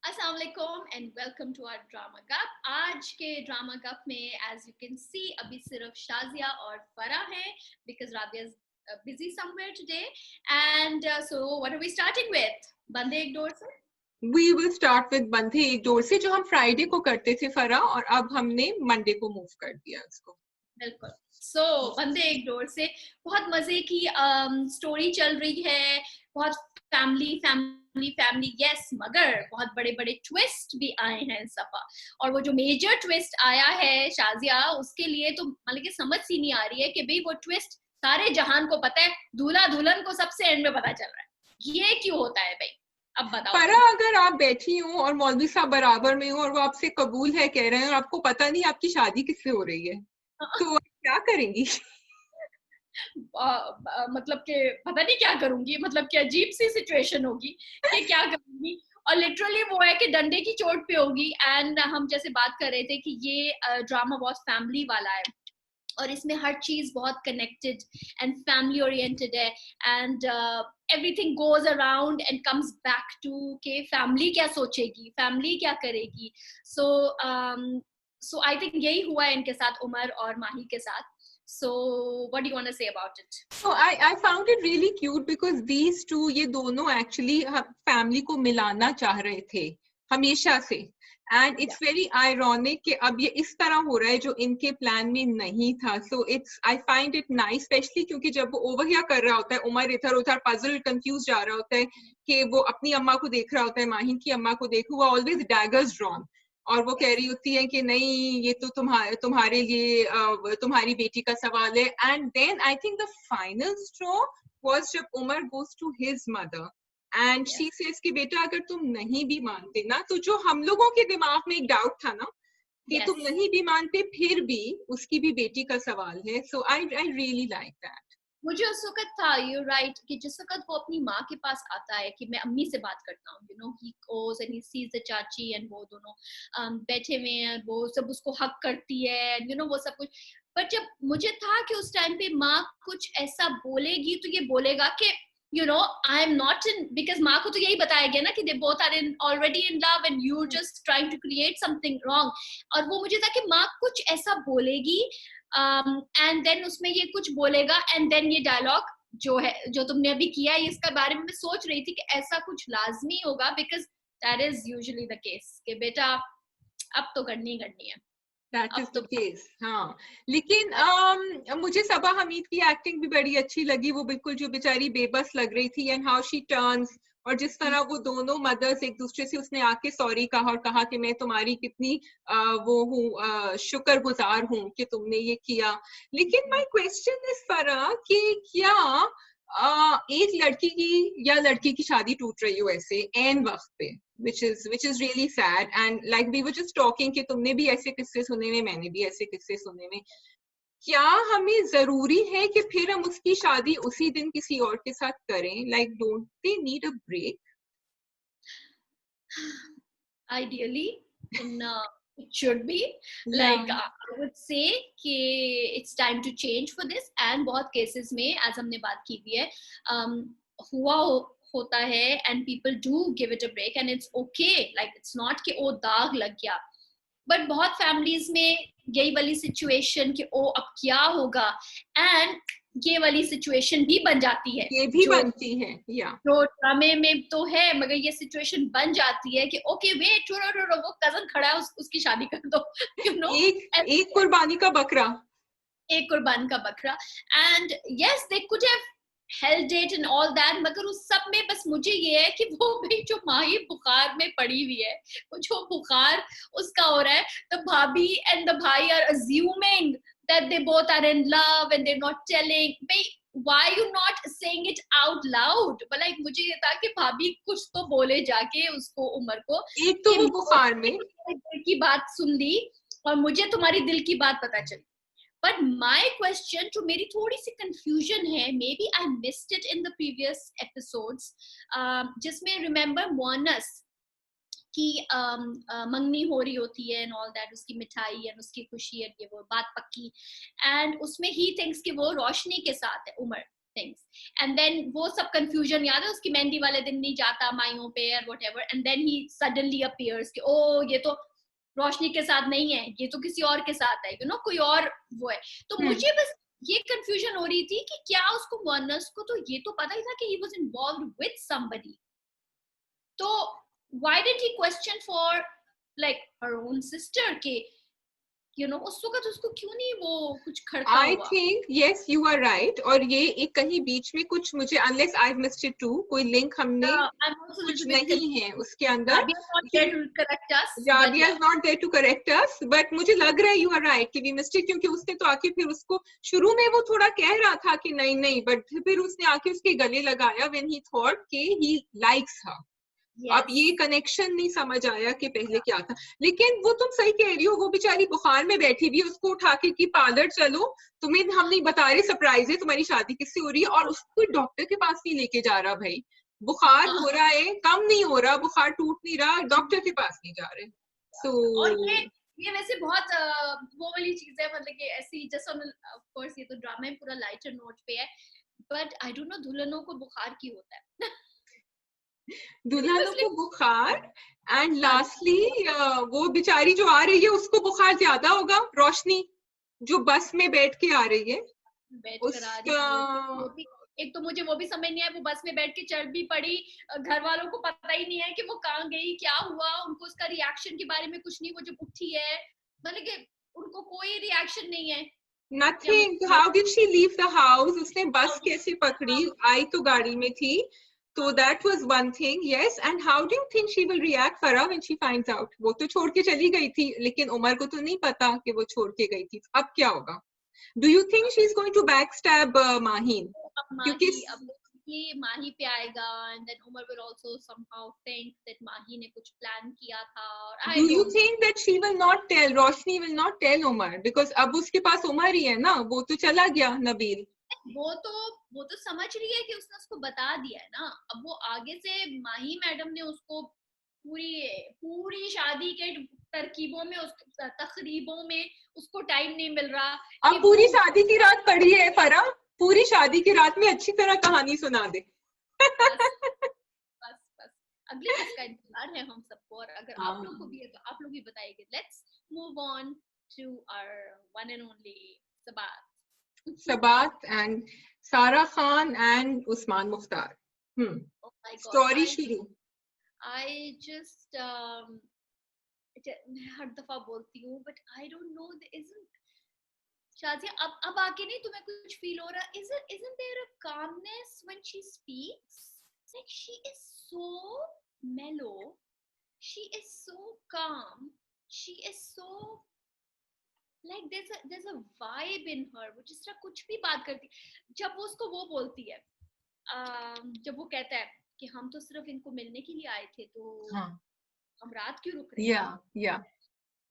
अस्सलाम वालेकुम and welcome to our drama cup. आज के ड्रामा कप में एज यू कैन सी अभी सिर्फ शाजिया और फरा हैं because Rabia is busy somewhere today and so what are we starting with? बंदे एक डोर से। वी विल स्टार्ट विद बंधे एक डोर से, जो हम फ्राइडे को करते थे फरा, और अब हमने मंडे को मूव कर दिया उसको। बिल्कुल। सो बंदे एक डोर से बहुत मजे की स्टोरी चल रही है, बहुत फैमिली फैमिली फैमिली यस, मगर बहुत बड़े बड़े ट्विस्ट भी आए हैं इस दफा। और वो जो मेजर ट्विस्ट आया है शाजिया, उसके लिए तो मतलब कि समझ सी नहीं आ रही है कि भाई वो ट्विस्ट सारे जहान को पता है, दूल्हा दुल्हन को सबसे एंड में पता चल रहा है। ये क्यों होता है भाई? अब बताओ फरा, तुम। अगर आप बैठी हो और मौलवी साहब बराबर में हो और वो आपसे कबूल है कह रहे हैं और आपको पता नहीं आपकी शादी किससे हो रही है, तो आप क्या करेंगी? मतलब कि पता नहीं क्या करूंगी, मतलब कि अजीब सी सिचुएशन होगी कि क्या करूंगी। और लिटरली वो है कि डंडे की चोट पे होगी। एंड हम जैसे बात कर रहे थे कि ये ड्रामा बहुत फैमिली वाला है और इसमें हर चीज बहुत कनेक्टेड एंड फैमिली ओरिएंटेड है। And everything goes around and comes back to के फैमिली क्या सोचेगी, फैमिली क्या करेगी। सो सो आई थिंक यही हुआ है इनके साथ, उमर और माही के साथ। So, what do you want to say about it? So I found it really cute because these two, ये दोनों actually फैमिली को मिलाना चाह रहे थे हमेशा से, एंड इट्स वेरी आयरॉनिक कि अब ये इस तरह हो रहा है जो इनके प्लान में नहीं था। So it's, I find it nice, specially क्योंकि जब वो ओवर हियर कर रहा होता है, उमर इधर उधर पजल कंफ्यूज जा रहा होता है कि वो अपनी अम्मा को देख रहा होता है, माहिन की अम्मा को देख, वो ऑलवेज डैगर्स ड्रॉन, और वो कह रही होती है कि नहीं ये तो तुम्हारे लिए तुम्हारी बेटी का सवाल है। And then I think the final straw was जब Umar goes to his mother and she Yes. Says कि बेटा अगर तुम नहीं भी मानते ना, तो जो हम लोगों के दिमाग में एक डाउट था ना कि तुम Yes. नहीं भी मानते, फिर भी उसकी भी बेटी का सवाल है। सो आई रियली लाइक दैट। मुझे उस वक्त था, यू राइट, कि जिस वक्त वो अपनी माँ के पास आता है कि मैं अम्मी से बात करता हूँ, you know he goes and he sees the चाची एंड वो दोनों बैठे हुए हैं, वो सब उसको हक करती है, यू नो वो सब कुछ। पर जब मुझे था कि उस टाइम पे माँ कुछ ऐसा बोलेगी तो ये बोलेगा कि you know I am not in, because माँ को तो यही बताया गया ना कि they both are in already in love and you just trying to create something wrong. और वो मुझे था कि माँ कुछ ऐसा बोलेगी एंड देन उसमें ये कुछ बोलेगा एंड देन ये डायलॉग जो है, जो तुमने अभी किया है, इसका बारे में मैं सोच रही थी कि ऐसा कुछ लाजमी होगा because that is usually the case कि बेटा अब तो करनी ही करनी है। दैट इज अब द तो केस। हाँ, लेकिन मुझे सबा हमीद की एक्टिंग भी बड़ी अच्छी लगी। वो बिल्कुल जो बेचारी बेबस लग रही थी, एंड हाउ शी टर्न्स, और जिस तरह वो दोनों मदर्स एक दूसरे से, उसने आके सॉरी कहा और कहा कि मैं तुम्हारी कितनी वो हूँ, शुक्रगुजार हूँ कि तुमने ये किया। लेकिन माय क्वेश्चन इज फरा कि क्या एक लड़की की या लड़के की शादी टूट रही हो ऐसे एन वक्त पे, which is really sad, and like we were just talking कि तुमने भी ऐसे किस्से सुने हुए, मैंने भी ऐसे किस्से सुने हुए। क्या हमें जरूरी है कि फिर हम उसकी शादी उसी दिन किसी और के साथ करें? like don't they need a break? ideally in it should be Yeah. like I would say कि it's time to change for this and बहुत cases में as हमने बात की हुई है हुआ होता है and people do give it a break and it's okay, like it's not कि ओ दाग लग गया। बट बहुत फैमिलीज में यही वाली सिचुएशन कि ओ अब क्या होगा, एंड ये वाली सिचुएशन भी बन जाती है ये भी जो बनती है या जो ड्रामे में तो है, मगर ये सिचुएशन बन जाती है कि ओके वेट वो कजन खड़ा है, उसकी शादी कर दो यू नो। एक एक कुर्बानी का बकरा। एक कुर्बान का बकरा। And yes they could have held it and all that, मगर उस सब में बस मुझे ये है कि वो भाई जो माही बुखार में पड़ी हुई है, वो जो बुखार उसका हो रहा है, the bhabhi and the bhai are assuming that they both are in love and they're not telling, भाई why you not saying it out loud? but like मुझे ये था कि भाभी कुछ तो बोले जाके उसको, उमर को, एक तो कि वो बुखार में। दिल की बात सुन ली और मुझे तुम्हारी दिल की बात पता चली। But my question, जो मेरी थोड़ी सी confusion है, maybe I missed it in the previous episodes, जिसमें remember मोनस की मंगनी हो रही होती है एंड ऑल दैट, उसकी मिठाई एंड उसकी खुशी है, ये वो बात पक्की, एंड उसमें ही थिंक्स कि वो रोशनी के साथ है उमर, things. And then वो सब confusion याद है उसकी मेहंदी वाले दिन नहीं जाता माइयों पे or whatever, and then he suddenly appears कि ओ ये तो रोशनी के साथ नहीं है, ये तो किसी और के साथ है, कोई और वो है. तो मुझे बस ये कंफ्यूजन हो रही थी कि क्या उसको वर्नर्स को तो ये तो पता ही था कि he was involved with somebody, तो why did he question for like her own sister के उस वक्त उसको क्यों नहीं वो कुछ खड़का हुआ? I think yes, you are right. और ये एक कहीं बीच में कुछ मुझे unless I've missed it too, कोई लिंक हमने कुछ नहीं है उसके अंदर. Rabia is not there to correct us, but मुझे लग रहा है you are right कि we missed it, क्योंकि उसने तो आके फिर उसको शुरू में वो थोड़ा कह रहा था कि नहीं नहीं, but फिर उसने आके उसके गले लगाया when he thought कि he likes her. Yes. अब ये कनेक्शन नहीं समझ आया कि पहले क्या था. लेकिन वो तुम सही कह रही हो, वो बेचारी बुखार में बैठी हुई, उसको उठा के कि पार्लर चलो, तुम्हें हम नहीं बता रहे सरप्राइज है, तुम्हारी शादी किससे हो रही है, और उसको डॉक्टर के पास नहीं लेके जा रहा. भाई बुखार हो रहा है, कम नहीं हो रहा, बुखार टूट नहीं रहा, डॉक्टर के पास नहीं जा रहे. और ये वैसे बहुत वो वाली चीज है, मतलब कि ऐसी जैसे ऑफ कोर्स ये तो ड्रामा है, पूरा लाइटर नोट पे है, बट आई डोंट नो दुल्हनों को बुखार क्यों होता है. दुल्हनों को बुखार, एंड लास्टली वो बेचारी जो आ रही है उसको बुखार ज्यादा होगा. रोशनी जो बस में बैठ के आ रही है, एक तो मुझे वो भी समझ नहीं आया, वो बस में बैठ के चढ़ भी पड़ी, घर वालों को पता ही नहीं है कि वो कहाँ गई, क्या हुआ, उनको उसका रिएक्शन के बारे में कुछ नहीं, वो जब उठी है मतलब कि उनको कोई रिएक्शन नहीं है. Nothing. How did she leave the house? उसने बस कैसे पकड़ी? आई तो गाड़ी में थी. So that was one thing, yes. And how do you think she will react, Farah, when she finds out? वो तो छोड़ के चली गई थी, लेकिन उमर को तो नहीं पता कि वो छोड़ के गई थी. अब क्या होगा? Do you think she is going to backstab Mahin? क्योंकि अब ये माही पे आएगा, and then Umar will also somehow think that माही ने कुछ प्लान किया था. Do you think that she will not tell? Roshni will not tell Umar because अब उसके पास उमर ही है ना, वो तो चला गया नबील. वो तो समझ रही है कि उसने उसको बता दिया है ना. अब वो आगे से माही मैडम ने उसको पूरी शादी के तरकीबों में, तकरीबों में उसको टाइम नहीं मिल रहा. अब पूरी शादी की रात पड़ी है फरा, पूरी शादी की रात में अच्छी तरह कहानी सुना दे. बस अगले इसका इंतजार है हम सबको, और अगर आप लोग को भी है तो आप लोग भी बताइए. Let's move on to our one and only Sabat and Sara Khan and Usman Mukhtar. Oh my God. Story shuru. I just हर दफा बोलती हूँ, but I don't know, there isn't. Shazia अब आके नहीं तुम्हें कुछ फील हो रहा? Isn't there a calmness when she speaks? Like she is so mellow, she is so calm, she is so like there's a vibe in her. वो जिस तरह कुछ भी बात करती, जब वो उसको वो बोलती है, जब वो कहता है कि हम तो सिर्फ इनको मिलने के लिए आए थे, तो हम रात क्यों रुक रहे हैं?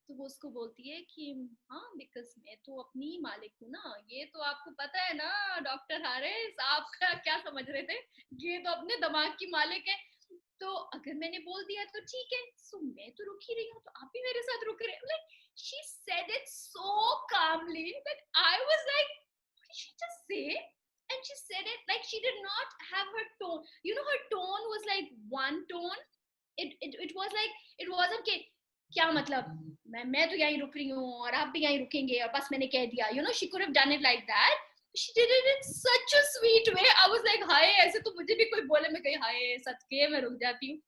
तो वो उसको बोलती है कि हाँ, बिकॉज मैं तो अपनी मालिक हूँ ना. ये तो आपको पता है ना डॉक्टर हारिस, आप क्या समझ रहे थे, ये तो अपने दिमाग की मालिक है, तो अगर मैंने बोल दिया तो ठीक है, सो मैं तो रुक ही रही हूँ, तो आप भी मेरे साथ रुक रहे हैं. Like she said it so calmly that I was like, what did she just say? And she said it like she did not have her tone. Her tone was like one tone. It was like, it wasn't कि क्या मतलब मैं तो यहीं रुक रही हूँ और आप भी यहीं रुकेंगे और बस मैंने कह दिया. She could have done it like that. She did it in such a sweet way. I was like, हाय, ऐसे तो मुझे भी कोई बोले मैं कहीं हाय सदके मैं रुक जाती हूँ.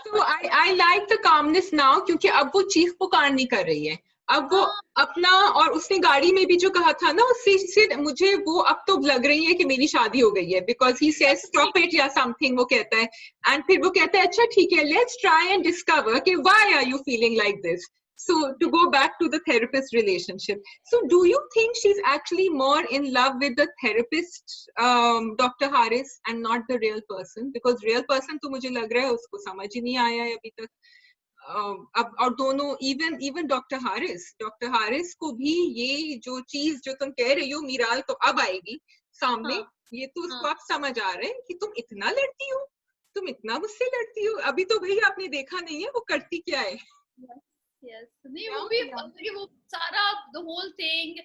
So I like the calmness now, क्योंकि अब वो चीख पुकार नहीं कर रही है. अब वो अपना, और उसने गाड़ी में भी जो कहा था ना, उससे मुझे वो अब तो लग रही है कि मेरी शादी हो गई है, because he says stop it या something वो कहता है, and फिर वो कहता है अच्छा ठीक है, let's try and discover कि why are you feeling like this. So to go back to the therapist relationship, so do you think she's actually more in love with the therapist, Dr. Haris, and not the real person? Because real person तो मुझे लग रहा है उसको समझ ही नहीं आया है अभी तक. अब और दोनों, even डॉक्टर हारिस को भी ये जो चीज जो तुम कह रही हो मीराल तो अब आएगी सामने, ये तो उसको आप समझ आ रहे हैं कि तुम इतना लड़ती हो, तुम इतना मुझसे लड़ती हो. अभी तो भैया आपने देखा नहीं है वो करती क्या है. Yes. नहीं, वो भी वो सारा the whole thing,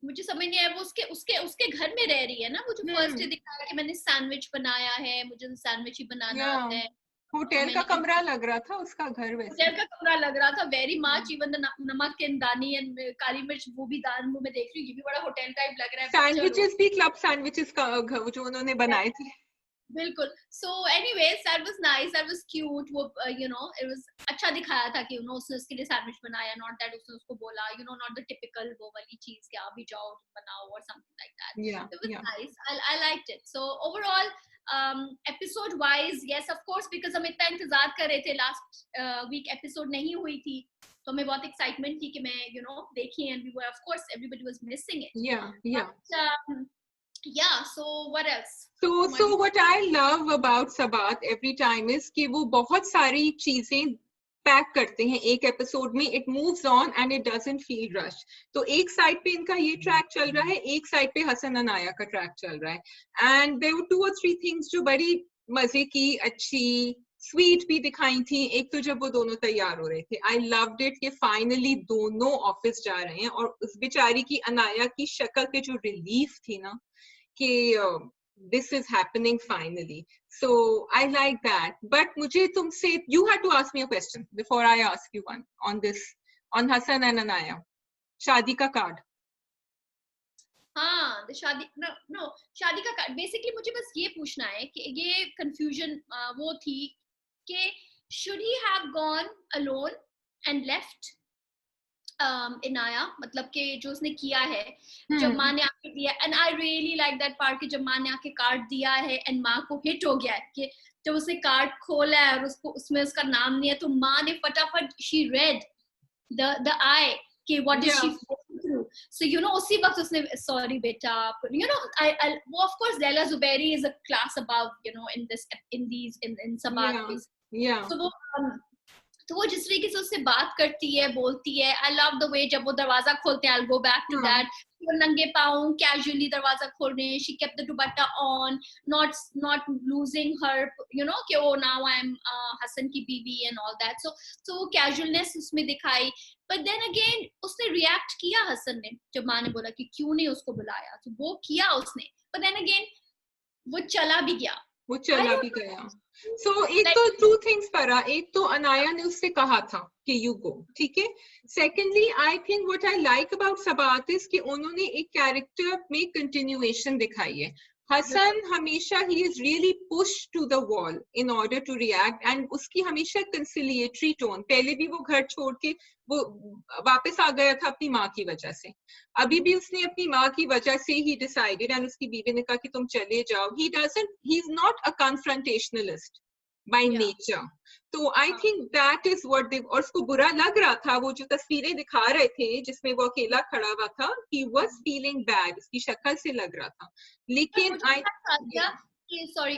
मुझे समझ नहीं आया, वो उसके उसके उसके घर में रह रही है ना, वो जो फर्स्ट डे दिखाया कि मैंने सैंडविच बनाया है, मुझे सैंडविच ही बनाना या आता है, होटल का मैंने कमरा लग रहा था उसका घर वैसे। होटल का कमरा लग रहा था वेरी मच, इवन द नमक एंड दानी एंड काली मिर्च वो भी दान मुंह में देख रही हूँ, ये भी बड़ा होटल टाइप लग रहा है, बट चलो सैंडविचेस भी क्लब सैंडविचेस का जो उन्होंने बनाए थे। बिल्कुल। So anyways that was nice, that was cute, वो यू नो इट वाज अच्छा दिखाया था कि यू नो उसने उसके लिए सैंडविच बनाया, नॉट दैट उसने उसको बोला you know, not the typical वो वाली चीज कि आप भी जाओ तुम बनाओ और समथिंग लाइक या दैट। इट वाज या nice, I liked it. So overall episode wise yes of course, because हम इतना इंतजार कर रहे थे, लास्ट वीक एपिसोड नहीं हुई थी, तो हमें बहुत एक्साइटमेंट थी कि मैं यू नो देखी, and we were of course everybody was missing it, yeah but yeah, so what else? so what I love about Sabat every time is कि वो बहुत सारी चीजें पैक करते हैं एक एपिसोड में, it moves on and it doesn't feel rush. तो एक साइड पे इनका ये ट्रैक चल रहा है, एक साइड पे हसन अनाया का ट्रैक चल रहा है, and there were 2 or 3 things जो बड़ी मजे की, अच्छी स्वीट भी दिखाई थी। एक तो जब वो दोनों तैयार हो रहे थे, आई लव्ड इट कि फाइनली दोनों ऑफिस जा रहे हैं, और उस बेचारी की अनाया की शक्ल पे जो रिलीफ थी ना कि this is happening finally. So I like that. But मुझे तुमसे, you had to ask me a question before I ask you one on this, on Hassan and Anaya. शादी का कार्ड। हाँ, शादी नो शादी का कार्ड, बेसिकली मुझे बस ये पूछना है कि ये कंफ्यूजन वो थी कि should he have gone alone and left Inaya, मतलब कि जो उसने किया है, जब माँ ने आके दिया, and I really like that part कि जब माँ ने आके कार्ड दिया है एंड माँ को हिट हो गया है कि जब उसने कार्ड खोला है और उसको उसमें उसका नाम नहीं है, तो माँ ने फटाफट शी रेड द आई कि what is she going through, so you know उसी वक्त उसने सॉरी बेटा, यू नो आई वो of course Laila Zubairi is a class above you know in this in these in Sabaat basically, तो वो तो वो जिस तरीके से उससे बात करती है, बोलती है, आई लव द वे जब वो दरवाजा खोलते हैं, आई गो बैक टू दैट, वो नंगे पाँव कैजुअली दरवाजा खोल रहे हैं, she kept the dupatta on, not losing her you know कि ओ नाउ आई एम हसन की बीवी एंड ऑल दैट, सो वो कैजुअलनेस उसमें दिखाई, बट देन अगेन उसने रिएक्ट किया हसन ने, जब माँ ने बोला कि क्यों नहीं उसको बुलाया, तो वो किया उसने, बट देन अगेन वो चला भी गया, वो चला भी गया। सो एक तो 2 थिंग्स करा, एक तो अनाया ने उससे कहा था कि यू गो, ठीक है। Secondly I think what I like about Sabaat is कि उन्होंने एक कैरेक्टर में कंटिन्यूएशन दिखाई है। हसन हमेशा ही is really push to the wall in order to react, and उसकी हमेशा कंसिलिएटरी टोन, पहले भी वो घर छोड़ के वो वापस आ गया था अपनी माँ की वजह से, अभी भी उसने अपनी माँ की वजह से ही डिसाइडेड, एंड उसकी बीवी ने कहा कि तुम चले जाओ, he is not a confrontationalist by nature. तो I think that is what they, और उसको बुरा लग रहा था, वो जो तस्वीरें दिखा रहे थे जिसमें वो अकेला खड़ा हुआ था, ही वाज फीलिंग बैड, उसकी शक्ल से लग रहा था, लेकिन आई सॉरी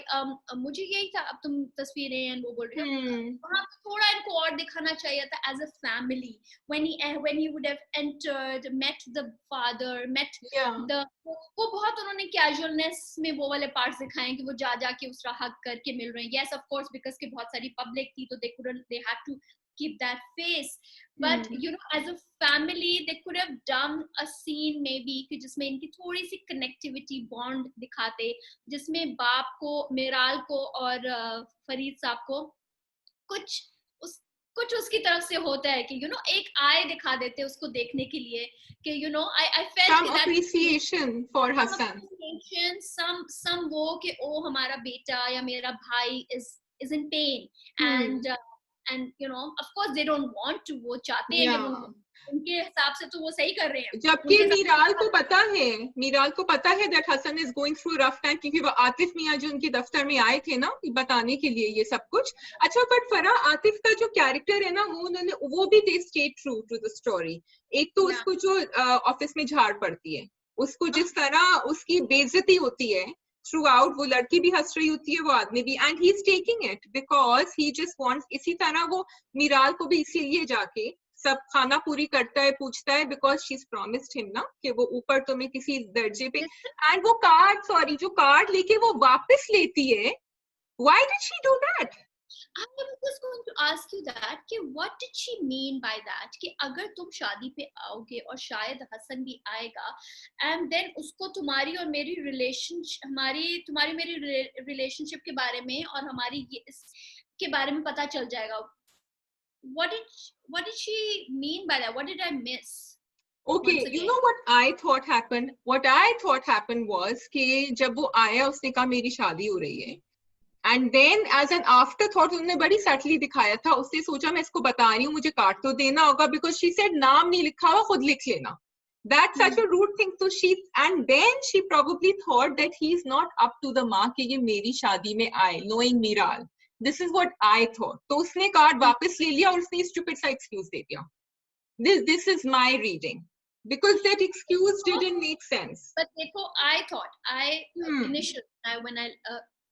मुझे यही था, अब तुम तस्वीरें एंड वो बोल रहे हो, वहाँ थोड़ा इनको और दिखाना चाहिए था as a family, when he would have entered, met the father, met the वो बहुत उन्होंने कैजुअलनेस में वो वाले पार्ट्स दिखाए कि वो जा के उसका हक करके मिल रहे हैं, yes of course बिकॉज कि बहुत सारी पब्लिक थी, तो they had to keep that face, but you know as a family they could have done a scene maybe कि जिसमें इनकी थोड़ी सी कनेक्टिविटी बॉन्ड दिखाते, जिसमें बाप को, मिराल को और फरीद साहब को कुछ उसकी तरफ से होता है कि यू नो एक आय दिखा देते उसको देखने के लिए कि you know I felt some appreciation for Hassan, some वो कि ओ हमारा बेटा या मेरा भाई is in pain, and you know of course they don't want to, वो चाहते हैं कि वो उनके हिसाब से तो वो सही कर रहे हैं, जबकि मीराल को पता है that Hassan is going through rough time, क्योंकि वो आतिफ मियां जो उनके दफ्तर में आए थे ना बताने के लिए ये सब कुछ। अच्छा, बट फराह, आतिफ का जो कैरेक्टर है ना, वो भी they stay true to the story. एक तो उसको जो ऑफिस में झाड़ पड़ती है, उसको जिस तरह उसकी बेइज्जती होती है थ्रू आउट, वो लड़की भी हंस रही होती है, वो आदमी भी, and he is taking it because he just wants, इसी तरह वो मीराल को भी इसीलिए जाके सब खाना पूरी करता है, पूछता है, because she is promised him ना कि वो ऊपर तुम्हें किसी दर्जे पे, एंड वो जो कार्ड लेके वो वापस लेती है, why did she do that? I was just going to ask you that कि what did she mean by that कि अगर तुम शादी पे आओगे और शायद हसन भी आएगा and then उसको तुम्हारी और मेरी तुम्हारी मेरी रिलेशनशिप के बारे में और हमारी के बारे में पता चल जाएगा. What did she mean by that? What did I miss? Okay, you know what I thought happened? What I thought happened was कि जब वो आया उसने कहा मेरी शादी हो रही है. And then as an afterthought उन्होंने बड़ी सटली दिखाया था. उसने सोचा मैं इसको बता रही हूँ मुझे काट तो देना होगा because she said नाम नहीं लिखा हुआ खुद लिख लेना. That's such a rude thing. So and then she probably thought that he's not up to the mark कि ये मेरी शादी में आए, knowing Miral. This is what I thought. तो उसने कार्ड वापस ले लिया और उसने stupid सा excuse दे दिया. This is my reading. Because that excuse didn't make sense. But देखो, I thought, initially, when I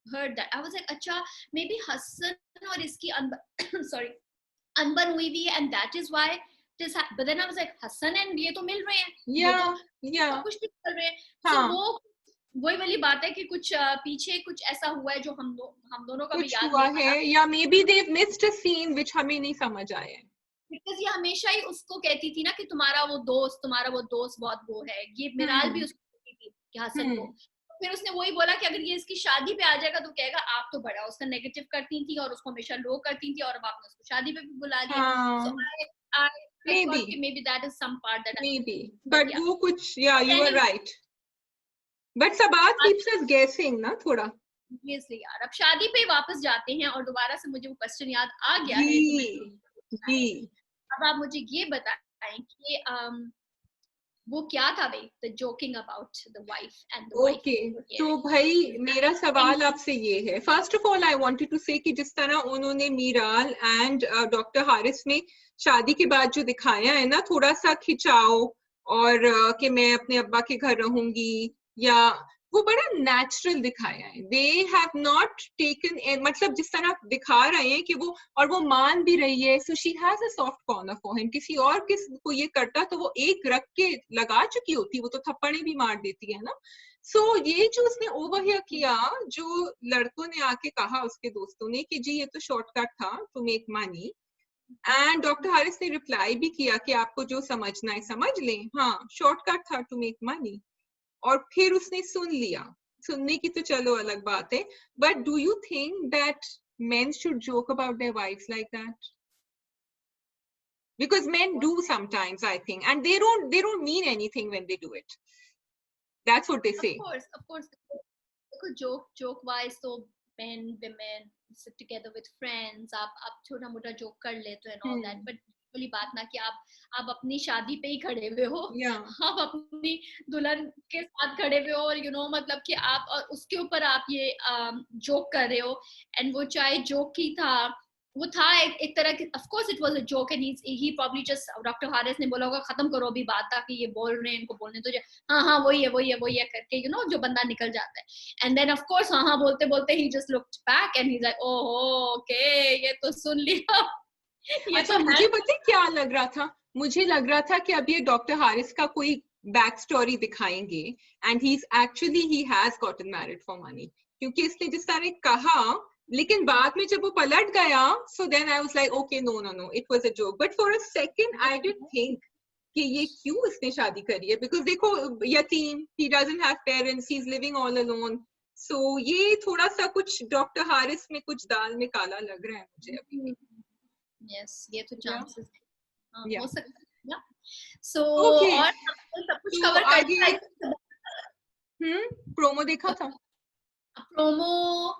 heard that, I was like, अच्छा, maybe Hassan और इसकी sorry, अनबन हुई भी है, and that is why this happened. But then I was like, Hassan and ये तो मिल रहे हैं. Yeah. कुछ भी कर रहे हैं. So वही वाली बात है कि कुछ पीछे कुछ ऐसा हुआ है जो हम दोनों का भी याद नहीं है. या maybe they've missed a scene which हमें नहीं समझ आया. Because ये हमेशा ही उसको कहती थी ना कि तुम्हारा वो दोस्त बहुत वो है. ये मिराल भी उसको कहती थी कि हसन को. फिर उसने वही बोला कि अगर ये इसकी शादी पे आ जाएगा तो कहेगा आप तो बड़ा उसका नेगेटिव करती थी और उसको हमेशा लो करती थी और अब आपने उसको शादी पे भी बुला लिया. So I thought maybe that is some part that maybe. But वो कुछ you were right. But Sabahat keeps us guessing ना थोड़ा. Obviously यार, अब शादी पे वापस जाते हैं और दोबारा से मुझे वो क्वेश्चन याद आ गया है. जी. अब आप मुझे ये बताएं कि वो क्या था भाई, the joking about the wife and the wife. Okay, तो भाई मेरा सवाल आपसे ये है. First of all, I wanted to say कि जिस तरह उन्होंने मीराल and डॉक्टर हारिस में शादी के बाद जो दिखाया है ना, थोड़ा सा खिंचाव और कि मैं अपने अब्बा के घर रहूंगी, या वो बड़ा नेचुरल दिखाया है. They have not taken, मतलब जिस तरह दिखा रहे हैं कि वो मान भी रही है. So she has a soft corner for him. किसी और को ये करता तो वो एक रख के लगा चुकी होती, वो तो थप्पड़े भी मार देती है ना. So ये जो उसने ओवरहियर किया, जो लड़कों ने आके कहा उसके दोस्तों ने कि जी ये तो शॉर्टकट था to make money. And doctor Haris ने रिप्लाई भी किया कि आपको जो समझना है समझ लें, हाँ शॉर्टकट था टू मेक मनी. और फिर उसने सुन लिया. सुनने की तो चलो अलग बात है, but do you think that men should joke about their wives like that? Because men do sometimes, I think, and they don't mean anything when they do it. That's what they say. Of course. Joke wise, so men, women sit together with friends. आप छोटा मोटा joke कर लेते हैं and all that, but वाली बात ना कि आप अपनी शादी पे ही खड़े हुए हो. आप अपनी दुल्हन के साथ खड़े हुए हो और मतलब कि आप और उसके ऊपर आप ये जोक कर रहे हो. एंड वो चाहे जोक ही था, वो था एक तरह की, of course it was a joke and he probably just, doctor Haris ने बोला होगा खत्म करो अभी बात, ताकि ये बोल रहे हैं इनको बोलने तो हाँ वही है करके जो बंदा निकल जाता है. एंड देन of course हाँ बोलते बोलते he just looked back and he's like ओहो okay ये तो सुन लिया. अच्छा, मुझे पता है क्या लग रहा था? मुझे लग रहा था कि अब ये डॉक्टर हारिस का कोई बैक स्टोरी दिखाएंगे and he has gotten married for money, क्योंकि इसने जिस तरह कहा, लेकिन बाद में जब वो पलट गया, so then I was like okay no it was a joke. But for a second I did think कि ये क्यों इसने शादी करी है, because देखो यतीम, he doesn't have parents, he's living all alone. So ये थोड़ा सा कुछ डॉक्टर हारिस में कुछ दाल में काला लग रहा है मुझे अभी. Yes, ये तो chances हो सकता है. So okay. और सब कुछ कवर कर दिया. प्रोमो देखा था? प्रोमो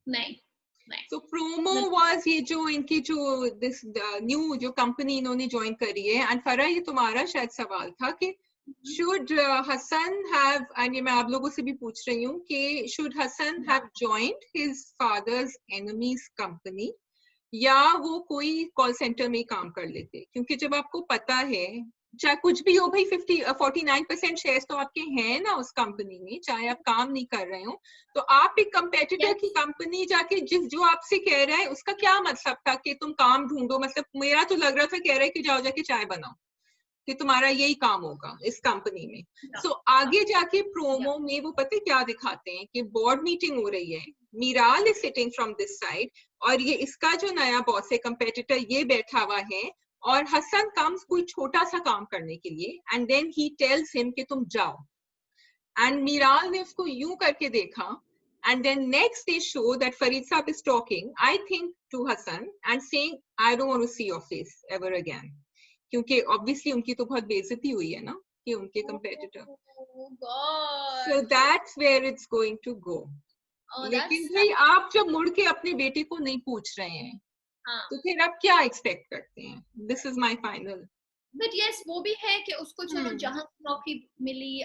नहीं. So promo was ये जो इनकी जो this new जो कंपनी इन्होंने ज्वाइन करी है. एंड फरा ये तुम्हारा शायद सवाल था कि should Hassan have, and ये मैं आप लोगों से भी पूछ रही हूँ कि should Hassan have joined his father's enemy's company, या वो कोई कॉल सेंटर में ही काम कर लेते? क्योंकि जब आपको पता है, चाहे कुछ भी हो भाई, 49% शेयर्स तो आपके हैं ना उस कंपनी में, चाहे आप काम नहीं कर रहे हो, तो आप एक कंपेटिटर की कंपनी जाके जो आपसे कह रहा है उसका क्या मतलब था कि तुम काम ढूंढो? मतलब मेरा तो लग रहा था कह रहा है कि जाओ जाके चाय बनाओ. कि तुम्हारा यही काम होगा इस कंपनी में। yeah, सो आगे जाके yeah, प्रोमो में वो पता है क्या दिखाते हैं कि बोर्ड मीटिंग हो रही है, Miral is sitting from this side और ये इसका जो नया बॉस है कंपेटिटर ये बैठा हुआ है और हसन कम्स कोई छोटा सा काम करने के लिए and then he tells him कि तुम जाओ एंड मीराल ने उसको यूं करके देखा and then next they show that Farid Saab is talking, I think, to Hassan and saying, I don't want to see your face ever again. क्योंकि obviously उनकी तो बहुत बेइज्जती हुई है ना कि उनके competitor. oh god, So that's where it's going to go. oh लेकिन that's भाई आप जब मुड़ के अपने बेटे को नहीं पूछ रहे हैं हाँ, तो फिर आप क्या एक्सपेक्ट करते हैं? This is my final. But yes वो भी है कि उसको चलो जहां नौकरी मिली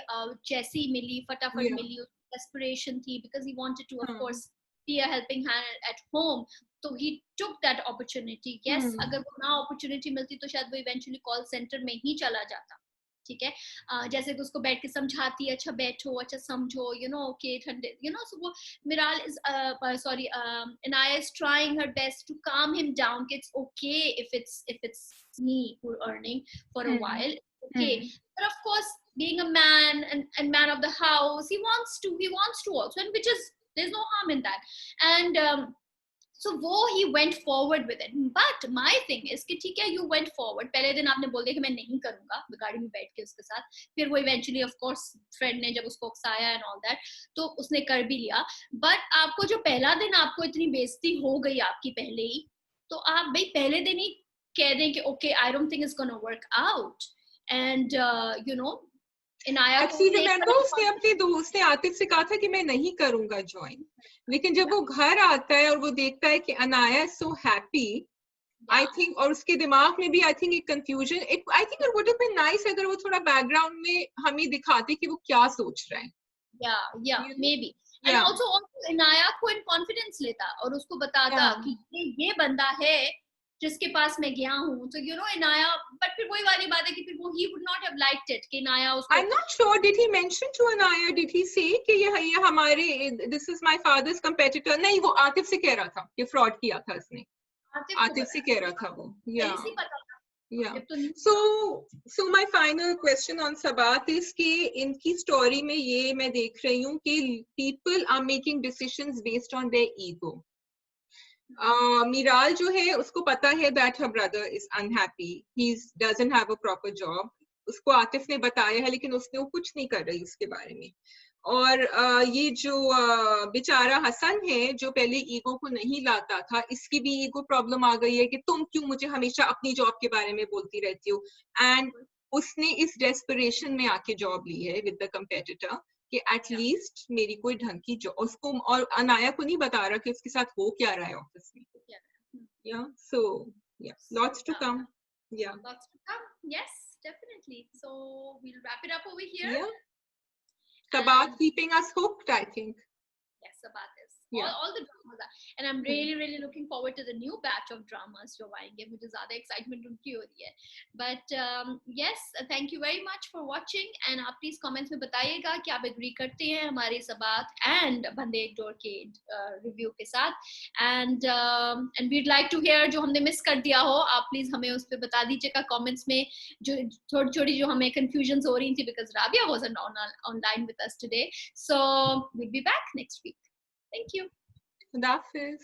जैसी मिली फटाफट Yeah. मिली, उसकी एस्पिरेशन थी because he wanted to of हाँ. Course be a helping hand at home, तो he took that opportunity. Yes, अगर वो ना अपॉर्चुनिटी मिलती तो शायद वो इवेंचुअली कॉल सेंटर में ही चला जाता। ठीक है, जैसे कि उसको बैठ के समझाती है, अच्छा बैठो, अच्छा समझो, यू नो, ओके ठंडे, यू नो, सो वो Miral is sorry Inaya is trying her best to calm him down, कि it's okay if it's me who are earning for a while, okay, but of course being a man and man of the house, he wants to also, and which is, there's no harm in that, and so वो he went forward with it, but my thing is कि ठीक है, you went forward, पहले दिन आपने बोल दिया कि मैं नहीं करूंगा, गाड़ी में बैठ के उसके साथ, फिर वो eventually of course friend ने जब उसको उकसाया and all that, तो उसने कर भी लिया, but आपको जो पहला दिन आपको इतनी बेइज्जती हो गई आपकी पहले ही, तो आप भाई पहले दिन ही कह दें कि okay, I don't think it's gonna work out, and you know, Inaya को Actually, remember उसने अपने दोस्त ने आतिफ से कहा था कि मैं नहीं करूंगा ज्वाइन, लेकिन जब वो घर आता है और वो देखता है कि Anaya is so happy, I think, और उसके दिमाग में भी आई थिंक एक confusion, I think it would have been nice अगर वो थोड़ा बैकग्राउंड में हमें दिखाते कि वो क्या सोच रहा है। yeah maybe, and also Inaya को इन कॉन्फिडेंस लेता और उसको बताता कि ये बंदा है जिसके पास मैं गया हूँ, तो यू नो इनाया, बट फिर वही वाली बात है कि फिर वो he would not have liked it कि इनाया उसको, I'm not sure, did he mention to Anaya, did he say कि ये हमारे, this is my father's competitor? नहीं, वो आतिफ से कह रहा था कि फ्रॉड किया था इसने, आतिफ से कह रहा था वो। Yeah. So my final question on Sabat is कि इनकी स्टोरी में ये मैं देख रही हूँ कि people are making decisions based on their ego. Miral जो है उसको पता है that her brother is unhappy, he doesn't have a proper job, उसको आतिफ ने बताया है लेकिन उसने वो कुछ नहीं कर रही उसके बारे में, और ये जो बेचारा हसन है जो पहले ईगो को नहीं लाता था, इसकी भी ईगो प्रॉब्लम आ गई है कि तुम क्यों मुझे हमेशा अपनी जॉब के बारे में बोलती रहती हो, एंड उसने इस डेस्परेशन में आके जॉब ली है विद द कंपेटिटर कि एटलीस्ट मेरी कोई ढंग की जॉब, उसको और अनाया को नहीं बता रहा कि उसके साथ हो क्या रहा है ऑफिस में। So lots to come. Lots to come. Yes, definitely. So we'll wrap it up over here. Sabat keeping us hooked, I think. Yes, Sabat is. All the dramas are, and I'm really looking forward to the new batch of dramas जो आएंगे, मुझे ज़्यादा excitement उनकी हो रही है, but yes, thank you very much for watching, and आप please comments में बताइएगा कि आप agree करते हैं हमारे Sabat and बंदे एक डोर के review के साथ, and we'd like to hear जो हमने miss कर दिया हो, आप please हमें उस पे बता दीजिएगा comments में, जो छोटी जो हमें confusions हो रही थी because Rabia wasn't online with us today, so we'll be back next week. Thank you. Khuda Hafiz.